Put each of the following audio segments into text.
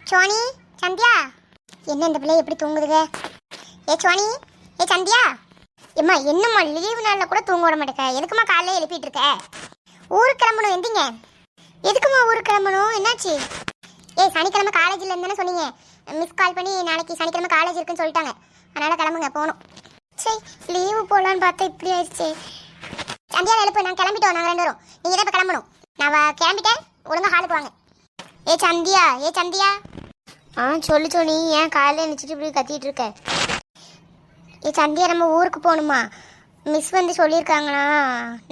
Sony, Sandhya, என்ன இந்த பிள்ளை எப்படி தூங்குதுங்க? ஏ சோனி, ஏ சந்தியா, எம்மா என்னம்மா லீவு நாளில் கூட தூங்க விட மாட்டேக்க? எதுக்குமா காலையில் எழுப்பிட்டு இருக்க? ஊருக்கு கிளம்பணும். எந்திங்க. எதுக்குமா ஊருக்கு கிளம்பணும்? என்னாச்சு? ஏய், சனிக்கிழமை காலேஜில் இருந்தானே சொன்னீங்க. மிஸ் கால் பண்ணி நாளைக்கு சனிக்கிழமை காலேஜ் இருக்குன்னு சொல்லிட்டாங்க. அதனால் கிளம்புங்க, போகணும். சரி, லீவு போகலான்னு பார்த்தா இப்படி ஆயிடுச்சு. சந்தியா எழுப்பு, நான் கிளம்பிட்டோம். நாங்கள் 2 பேரும். நீங்கள் தான் இப்போ கிளம்பணும். நான் கிளம்பிட்டேன், ஒழுங்காக ஹாலுக்கு வாங்க. ஏ சந்தியா, ஏ சந்தியா. சொல்லு சோனி, ஏன் காலையில் எழுந்திரிச்சிட்டு இப்படி கத்திட்டு இருக்க? ஏ சந்தியா, நம்ம ஊருக்கு போகணுமா? மிஸ் வந்து சொல்லியிருக்காங்களா,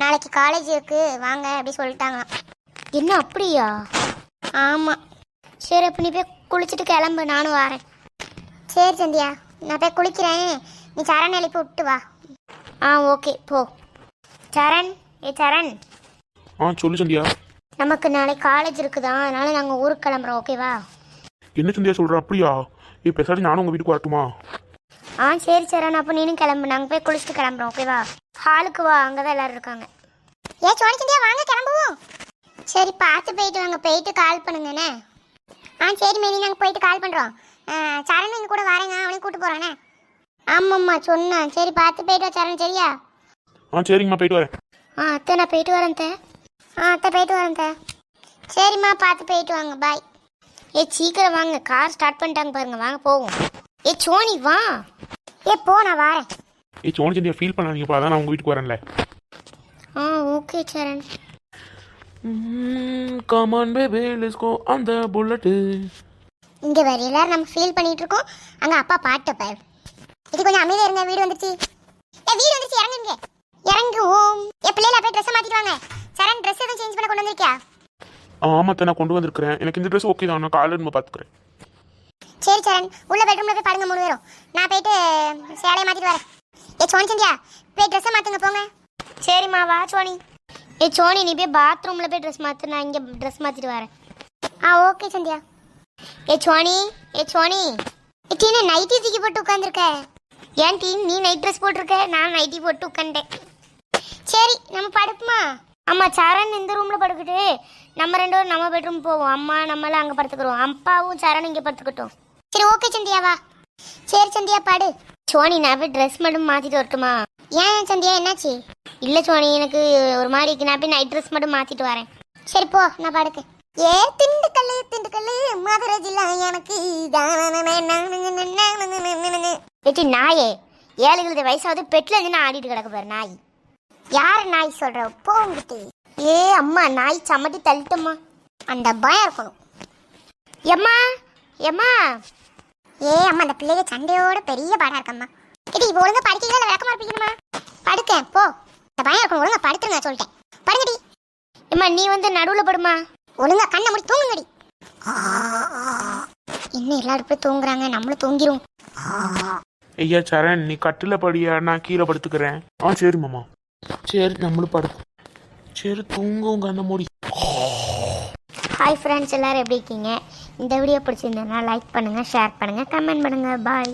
நாளைக்கு காலேஜ் இருக்கு வாங்க அப்படி சொல்லிட்டாங்களாம். என்ன அப்படியா? ஆமாம். சரி, அப்போ நீ போய் குளிச்சுட்டு கிளம்பு, நானும் வரேன். சரி சந்தியா, நான் போய் குளிக்கிறேன். நீ சரண் எழுப்பி விட்டு வா. ஓகே, போ. சரண், ஏ சரண். சொல்லு சந்தியா. நமக்கு நாளைக்கு காலேஜ் இருக்குதான், அதனால நாங்கள் ஊருக்கு கிளம்புறோம், ஓகேவா? என்ன சந்தியா சொல்கிற? அப்படியா? பேசாட்டி நானும் உங்கள் வீட்டுக்கு வரட்டுமா? சரி சரண், அப்போ நீனும் கிளம்பு. நாங்கள் போய் குளிச்சுட்டு கிளம்புறோம், ஓகேவா? ஹாலுக்கு வா, அங்கே தான் எல்லோரும் இருக்காங்க. சோனி சந்தியா, வாங்க கிளம்புவோம். சரி, பார்த்து போயிட்டு வாங்க, போயிட்டு கால் பண்ணுங்கண்ணே. சரி மேனி, நாங்கள் போயிட்டு கால் பண்ணுறோம். சரண் எங்கள் கூட வரேங்க, அவனையும் கூப்பிட்டு போகிறானே. ஆமாம்மா சொன்னேன். சரி, பார்த்து போயிட்டு வா சரண், சரியா? சரிங்கம்மா, போயிட்டு வரேன். அத்தை, நான் போயிட்டு வரேன் அத்தை. அத்தை, போயிட்டு வரேன் அத்தை. சரிம்மா, பார்த்து போயிட்டு வாங்க, பாய். சீக்கிரம் வாங்க, கார் ஸ்டார்ட் பண்ணிட்டாங்க பாருங்க, வாங்க போவோம். சோனி வா. போ, நான் வரேன். சோனி சந்தியா, ஃபீல் பண்ணாதீங்கப்பா, அதான் நான் உங்கள் வீட்டுக்கு வரேன்ல. Okay Charan. Come on baby, let's go on the bullet. இங்க வேற எல்லாரும் நம்ம ஃபீல் பண்ணிட்டு இருக்கோம். அங்க அப்பா பாட்டு பாரு. இது கொஞ்சம் அமைதியா இருங்க, வீடு வந்துருச்சு. வீடு வந்துருச்சு, இறங்குங்க. இறங்குவோம். பிள்ளைல போய் ட்ரெஸ் மாத்திட்டு வாங்க. சரண், ட்ரெஸ் எதுவும் சேஞ்ச் பண்ண கொண்டு வந்திருக்கியா? ஆமாத்த, நான் கொண்டு வந்திருக்கிறேன். எனக்கு இந்த ட்ரெஸ் ஓகே தான், நான் காலையில் நம்ம பார்த்துக்கிறேன். சரி சரண், உள்ள பெட்ரூம்ல போய் பாருங்க 3 பேரும். நான் போயிட்டு சேலையை மாத்திட்டு வரேன். சோனி சந்தியா, போய் ட்ரெஸ்ஸை மாத்துங்க போங்க. சரிம்மா, வா சோனி. சோனி, நீ போய் பாத்ரூம்ல போய் ட்ரெஸ் மாத்து, நான் இங்க ட்ரெஸ் மாத்திட்டு வரேன். ஓகே சந்தியா. சோனி, சோனி. டீ நைட்டி தூக்கி போட்டு உட்காந்துருக்க. ஏன் டீ, நீ நைட் ட்ரெஸ் போட்டிருக்க, நான் நைட்டி போட்டு உட்காந்துட்டேன். சரி, நம்ம படுப்புமா? ஆமா, சரண் இந்த ரூம்ல படுக்கிட்டு நம்ம 2 பேரும் நம்ம பெட்ரூம் போவோம். அம்மா நம்மளாம் அங்கே படுத்துக்கிறோம், அப்பாவும் சரண் இங்கே படுத்துக்கிட்டோம். சரி, ஓகே சந்தியா, வா. சரி சந்தியா, படு. சோனி, நான் போய் ட்ரெஸ் மட்டும் மாற்றிட்டு வரட்டுமா? ஏன் சந்தியா, என்னாச்சு? இல்லை சோனி, எனக்கு ஒரு மாதிரி இருக்கு, நான் போய் நைட் ட்ரெஸ் மட்டும் மாற்றிட்டு வரேன். சரி போ, நான் படுக்கு. திண்டுக்கல்லு திண்டுக்கல்லு மதுரை ஜில்லா எனக்கு நாயே, 7 வயசாவது பெட்டில் இருந்து நான் ஆடிட்டு கிடக்க பாரு நாய். யார் நாய் சொல்ற? போங்கிட்டு. அம்மா, நாய் சம்மட்டி தள்ளிட்டம்மா. அந்த பயம் இருக்கணும். எம்மா எம்மா. அம்மா, அந்த பிள்ளைங்க சண்டையோட பெரிய பாடா இருக்கம்மா. இது இப்போ ஒழுங்கா படிக்கல, விளக்கமா இருப்பீங்கம்மா. படுக்கேன் போ. இந்த பயம் இருக்கணும், ஒழுங்கா படுத்துருங்க சொல்லிட்டேன். படுங்கடி. எம்மா, நீ வந்து நடுவில் படுமா. ஒழுங்கா கண்ணை மூடி தூங்குங்கடி. இன்னும் எல்லாரும் போய் தூங்குறாங்க, நம்மளும் தூங்கிரும். ஐயா சரண், நீ கட்டில படியா, நான் கீழே படுத்துக்கிறேன். சரி மாமா. சரி, நம்மளும் படு. சரி, தூங்கும் கண்ணை மூடி. ஹாய் ஃப்ரெண்ட்ஸ், எல்லோரும் எப்படி இருக்கீங்க? இந்த வீடியோ பிடிச்சிருந்தேன்னா லைக் பண்ணுங்கள், ஷேர் பண்ணுங்கள், கமெண்ட் பண்ணுங்கள். பாய்.